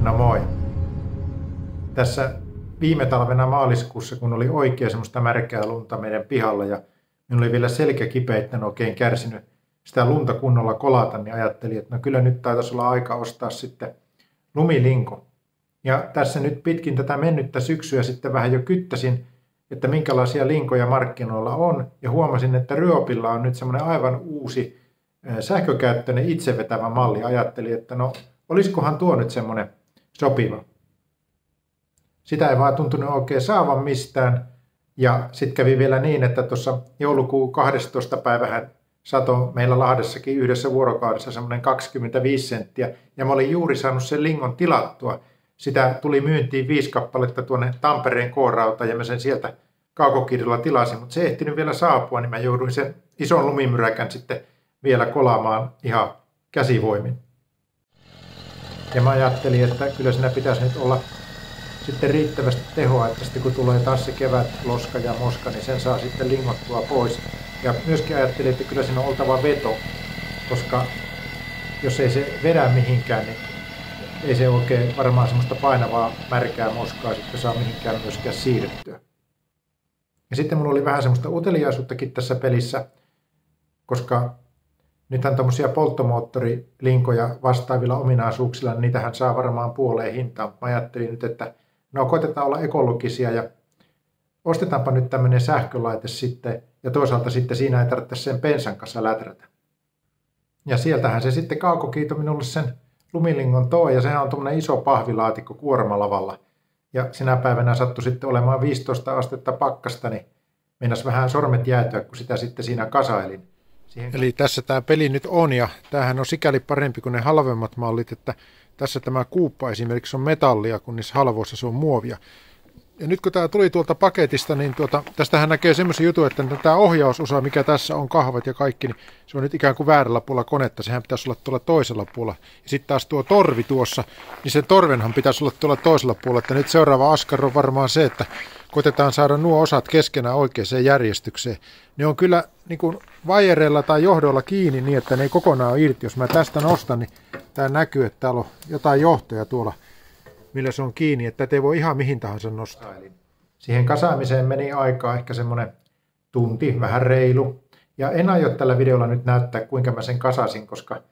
No moi. Tässä viime talvena maaliskuussa, kun oli oikein semmoista märkää lunta meidän pihalla ja minulla oli vielä selkä kipeä, että en oikein kärsinyt sitä lunta kunnolla kolata, niin ajattelin, että no kyllä nyt taitaisi olla aika ostaa sitten lumilinko. Ja tässä nyt pitkin tätä mennyttä syksyä sitten vähän jo kyttäsin, että minkälaisia linkoja markkinoilla on, ja huomasin, että Ryopilla on nyt semmoinen aivan uusi sähkökäyttöinen itsevetävä malli. Ajattelin, että no olisikohan tuo nyt semmoinen sopiva. Sitä ei vaan tuntunut oikein saavan mistään. Ja sitten kävi vielä niin, että tuossa joulukuun 12. päivähän satoi meillä Lahdessakin yhdessä vuorokaudessa semmoinen 25 senttiä. Ja mä olin juuri saanut sen lingon tilattua. Sitä tuli myyntiin 5 kappaletta tuonne Tampereen K-rauta ja mä sen sieltä kaukokirjalla tilasin. Mutta se ei ehtinyt vielä saapua, niin mä jouduin sen ison lumimyräkän sitten vielä kolaamaan ihan käsivoimin. Ja mä ajattelin, että kyllä siinä pitäisi nyt olla sitten riittävästi tehoa, että sitten kun tulee taas se kevät, loska ja moska, niin sen saa sitten lingottua pois. Ja myöskin ajattelin, että kyllä siinä on oltava veto, koska jos ei se vedä mihinkään, niin ei se oikein varmaan semmoista painavaa märkää moskaa sitten saa mihinkään myöskään siirrettyä. Ja sitten mulla oli vähän semmoista uteliaisuuttakin tässä pelissä, koska nythän tommosia polttomoottorilinkoja vastaavilla ominaisuuksilla, niin niitähän saa varmaan puoleen hintaan. Mä ajattelin nyt, että no koitetaan olla ekologisia ja ostetaanpa nyt tämmöinen sähkölaite sitten, ja toisaalta sitten siinä ei tarvitse sen bensan kanssa läträtä. Ja sieltähän se sitten Kaukokiito minulle sen lumilingon toi, ja sehän on tuommoinen iso pahvilaatikko kuormalavalla. Ja sinä päivänä sattui sitten olemaan 15 astetta pakkasta, niin meinasi vähän sormet jäätyä, kun sitä sitten siinä kasailin. Eli tässä tämä peli nyt on, ja tämähän on sikäli parempi kuin ne halvemmat mallit, että tässä tämä kuuppa esimerkiksi on metallia, kun niissä halvoissa se on muovia. Ja nyt kun tämä tuli tuolta paketista, niin tästähän näkee semmoisen jutun, että tämä ohjausosa, mikä tässä on, kahvat ja kaikki, niin se on nyt ikään kuin väärällä puolella konetta. Sehän pitäisi olla tuolla toisella puolella. Ja sitten taas tuo torvi tuossa, niin sen torvenhan pitäisi olla tuolla toisella puolella. Että nyt seuraava askar on varmaan se, että koitetaan saada nuo osat keskenään oikeaan järjestykseen. Ne on kyllä niin kuin vaijereilla tai johdolla kiinni niin, että ne ei kokonaan ole irti. Jos mä tästä nostan, niin tämä näkyy, että täällä on jotain johtoja tuolla, millä se on kiinni, että tätä ei voi ihan mihin tahansa nostaa. Siihen kasaamiseen meni aikaa ehkä semmoinen tunti, vähän reilu. Ja en aio tällä videolla nyt näyttää, kuinka mä sen kasasin, koska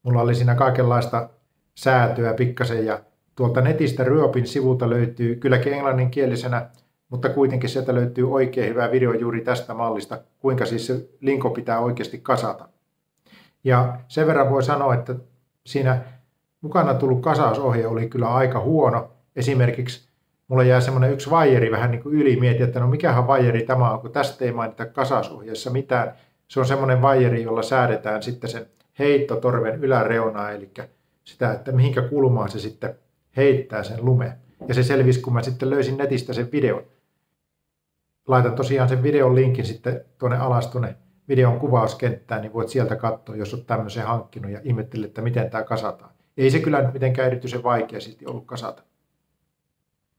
mulla oli siinä kaikenlaista säätöä pikkasen. Ja tuolta netistä Ryopin sivulta löytyy kylläkin englanninkielisenä, mutta kuitenkin sieltä löytyy oikein hyvä video juuri tästä mallista, kuinka siis se linko pitää oikeasti kasata. Ja sen verran voi sanoa, että siinä mukana tullut kasausohje oli kyllä aika huono. Esimerkiksi mulla jää semmoinen yksi vaijeri vähän niin kuin yli. Mietin, että no mikähän vaijeri tämä on, kun tästä ei mainita kasausohjeessa mitään. Se on semmoinen vaijeri, jolla säädetään sitten sen heittotorven yläreunaa, eli sitä, että mihinkä kulmaan se sitten heittää sen lumeen. Ja se selvisi, kun mä sitten löysin netistä sen videon. Laitan tosiaan sen videon linkin sitten tuonne alas tuonne videon kuvauskenttään, niin voit sieltä katsoa, jos olet tämmöisen hankkinut ja ihmettelet, että miten tämä kasataan. Ei se kyllä nyt mitenkään erityisen vaikea sitten ollut kasata.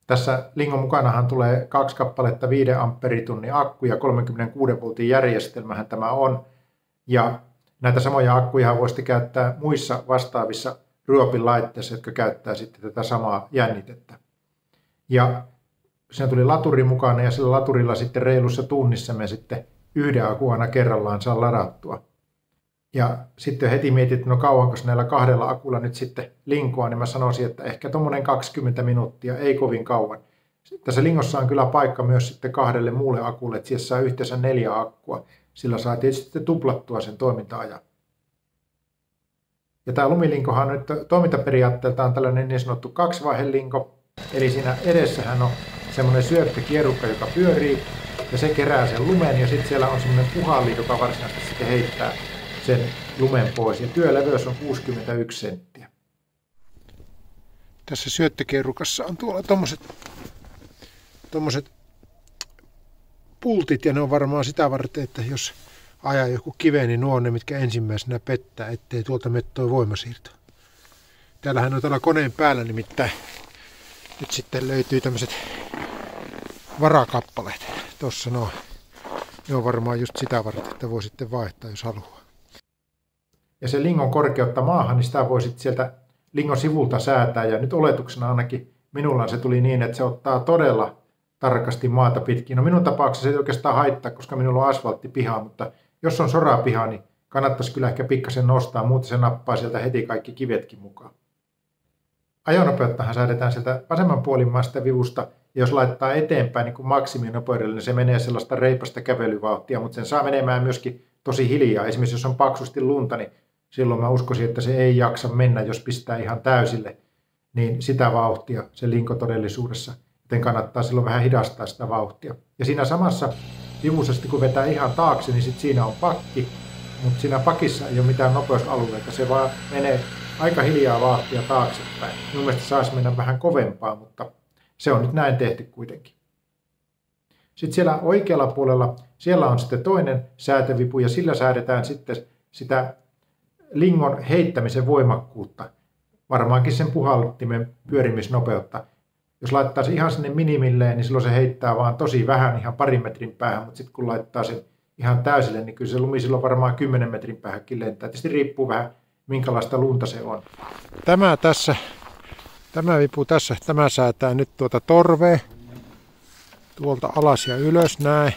Tässä lingon mukanahan tulee 2 kappaletta 5 ampperitunnin akku ja 36 voltin järjestelmähän tämä on. Ja näitä samoja akkuja voisi käyttää muissa vastaavissa Ryopin laitteissa, jotka käyttää sitten tätä samaa jännitettä. Ja siinä tuli laturi mukana ja sillä laturilla sitten reilussa tunnissa me sitten 1 akun aina kerrallaan saa ladattua. Ja sitten heti mietin, että no kauanko näillä 2 akulla nyt sitten linkoa, niin mä sanoisin, että ehkä tuommoinen 20 minuuttia, ei kovin kauan. Tässä lingossa on kyllä paikka myös sitten 2 muulle akulle, että siellä saa yhteensä 4 akkua. Sillä saa tietysti sitten tuplattua sen toiminta-ajan. Ja tämä lumilinkohan nyt toimintaperiaatteeltaan tällainen niin sanottu 2-vaihelinko. Eli siinä edessähän on semmoinen syöttökierukka, joka pyörii ja se kerää sen lumen ja sitten siellä on semmoinen puhalli, joka varsinaisesti sitten heittää sen lumen pois. Ja työleveys on 61 senttiä. Tässä syöttökierukassa on tuolla tommoset pultit ja ne on varmaan sitä varten, että jos ajaa joku kiveen, niin nuo on ne, mitkä ensimmäisenä pettää, ettei tuolta mene toi voimasiirto. Täällähän on täällä koneen päällä nimittäin nyt sitten löytyy tämmöiset varakappaleet. Tossa ne on varmaan just sitä varten, että voi sitten vaihtaa, jos haluaa. Ja se lingon korkeutta maahan, niin sitä voi sitten sieltä lingon sivulta säätää, ja nyt oletuksena ainakin minulla se tuli niin, että se ottaa todella tarkasti maata pitkin. No minun tapauksessa se ei oikeastaan haittaa, koska minulla on asfalttipiha, mutta jos on sorapiha, niin kannattaisi kyllä ehkä pikkasen nostaa, muuten se nappaa sieltä heti kaikki kivetkin mukaan. Ajonopeuttahan säädetään sieltä vasemmanpuolimmaista vivusta, ja jos laittaa eteenpäin niin kuin maksiminopeudelle, niin se menee sellaista reipasta kävelyvauhtia, mutta sen saa menemään myöskin tosi hiljaa. Esimerkiksi jos on paksusti lunta, niin silloin mä uskoisin, että se ei jaksa mennä, jos pistää ihan täysille, niin sitä vauhtia se linko todellisuudessa. Joten kannattaa silloin vähän hidastaa sitä vauhtia. Ja siinä samassa vivussa, kun vetää ihan taakse, niin sitten siinä on pakki, mutta siinä pakissa ei ole mitään nopeusalueita, se vaan menee aika hiljaa vauhtia taaksepäin. Minun mielestä saisi mennä vähän kovempaa, mutta se on nyt näin tehty kuitenkin. Sitten siellä oikealla puolella, siellä on sitten toinen säätövipu ja sillä säädetään sitten sitä lingon heittämisen voimakkuutta. Varmaankin sen puhaltimen pyörimisnopeutta. Jos laittaa se ihan sinne minimilleen, niin silloin se heittää vaan tosi vähän ihan parin metrin päähän, mutta sitten kun laittaa sen ihan täysille, niin kyllä se lumi silloin varmaan 10 metrin päähänkin lentää. Tietysti riippuu vähän, minkälaista lunta se on. Tämä vipu tässä, tämä säätää nyt tuota torvea tuolta alas ja ylös näin.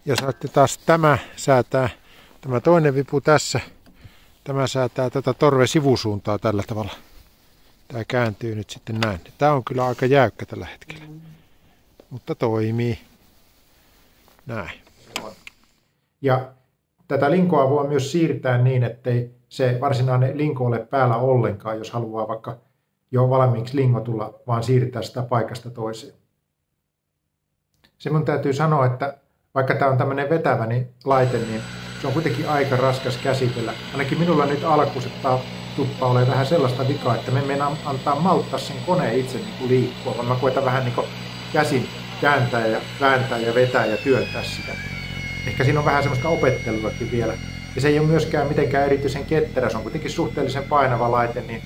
Ja sitten taas tämä säätää, tämä toinen vipu tässä, tämä säätää tätä torven sivusuuntaa tällä tavalla. Tämä kääntyy nyt sitten näin. Tämä on kyllä aika jäykkä tällä hetkellä, mutta toimii. Näin. Ja tätä linkoa voi myös siirtää niin, ettei se varsinainen linko ole päällä ollenkaan, jos haluaa vaikka jo valmiiksi lingotulla, vaan siirtää sitä paikasta toiseen. Se mun täytyy sanoa, että vaikka tämä on tämmöinen vetäväni laite, niin se on kuitenkin aika raskas käsitellä. Ainakin minulla nyt alkuun se tuppaa ole vähän sellaista vikaa, että me mennään antaa malttaa sen koneen itse niin kuin liikkua, vaan mä koitan vähän niin kuin käsin kääntää ja vääntää ja vetää ja työntää sitä. Ehkä siinä on vähän semmoista opetteluakin vielä. Ja se ei ole myöskään mitenkään erityisen ketterä, se on kuitenkin suhteellisen painava laite, niin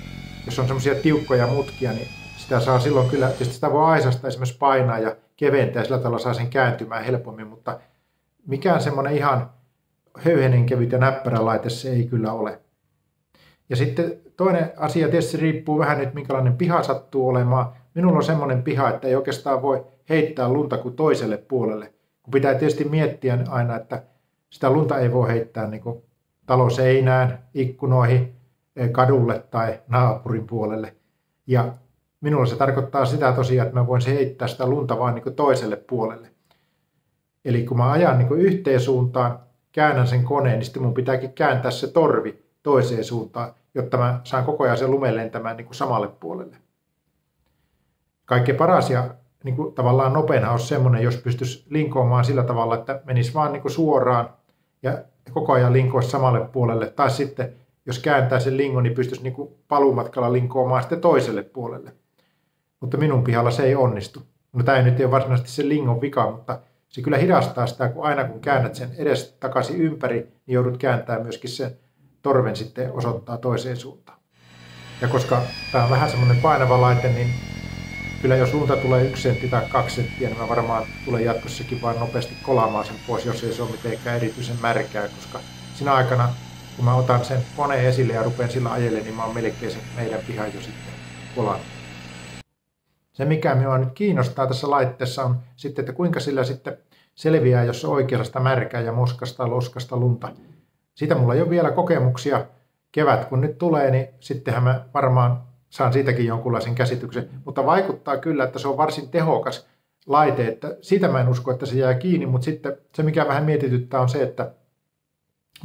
jos on semmoisia tiukkoja mutkia, niin sitä saa silloin kyllä, tietysti sitä voi aisasta esimerkiksi painaa ja keventää ja sillä tavalla saa sen kääntymään helpommin, mutta mikään semmoinen ihan höyhenenkevyt ja näppärä laite se ei kyllä ole. Ja sitten toinen asia tietysti riippuu vähän nyt minkälainen piha sattuu olemaan. Minulla on semmoinen piha, että ei oikeastaan voi heittää lunta kuin toiselle puolelle. Kun pitää tietysti miettiä aina, että sitä lunta ei voi heittää niin kuin talon seinään, ikkunoihin, kadulle tai naapurin puolelle. Ja minulla se tarkoittaa sitä tosiaan, että mä voin heittää sitä lunta vain niin kuin toiselle puolelle. Eli kun mä ajan niin kuin yhteen suuntaan, käännän sen koneen, niin sitten mun pitääkin kääntää se torvi toiseen suuntaan, jotta mä saan koko ajan sen lumen lentämään niin kuin samalle puolelle. Kaikkein paras ja niin kuin tavallaan nopeina olisi semmoinen, jos pystyisi linkoamaan sillä tavalla, että menisi vaan niin kuin suoraan ja koko ajan linkoisi samalle puolelle. Tai sitten, jos kääntää sen lingon, niin pystyisi niin kuin paluumatkalla linkoamaan sitten toiselle puolelle. Mutta minun pihalla se ei onnistu. No tämä ei nyt ole varsinaisesti se lingon vika, mutta se kyllä hidastaa sitä, kun aina kun käännät sen edes takaisin ympäri, niin joudut kääntämään myöskin sen torven sitten osoittaa toiseen suuntaan. Ja koska tämä on vähän semmoinen painava laite, niin kyllä jos lunta tulee 1 sentti tai 2 senttiä, niin mä varmaan tulen jatkossakin vaan nopeasti kolaamaan sen pois, jos ei se ole mitenkään erityisen märkää, koska siinä aikana, kun mä otan sen koneen esille ja rupean sillä ajelemaan, niin mä oon melkein sen meidän pihan jo sitten kolannut. Se, mikä minua nyt kiinnostaa tässä laitteessa, on sitten, että kuinka sillä sitten selviää, jos on oikeasta märkää ja moskasta, loskasta lunta. Siitä mulla ei ole vielä kokemuksia. Kevät kun nyt tulee, niin sittenhän mä varmaan saan siitäkin jonkunlaisen käsityksen. Mutta vaikuttaa kyllä, että se on varsin tehokas laite, että siitä mä en usko, että se jää kiinni, mutta sitten se, mikä vähän mietityttää, on se, että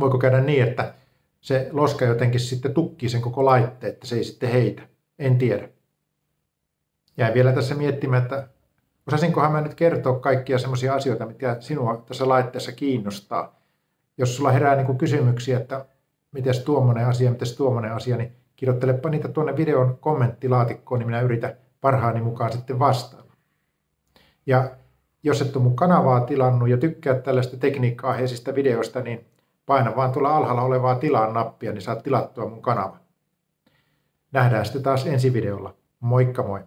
voiko käydä niin, että se loska jotenkin sitten tukkii sen koko laitteen, että se ei sitten heitä. En tiedä. Jäin vielä tässä miettimään, että osaisinkohan mä nyt kertoa kaikkia semmoisia asioita, mitä sinua tässä laitteessa kiinnostaa. Jos sulla herää niin kuin kysymyksiä, että mites tuommoinen asia, niin kirjoittelepa niitä tuonne videon kommenttilaatikkoon, niin minä yritän parhaani mukaan sitten vastailla. Ja jos et ole mun kanavaa tilannut ja tykkää tällaista tekniikka-aiheisista videoista, niin paina vaan tuolla alhaalla olevaa tilaa nappia, niin saat tilattua mun kanavan. Nähdään sitten taas ensi videolla. Moikka moi!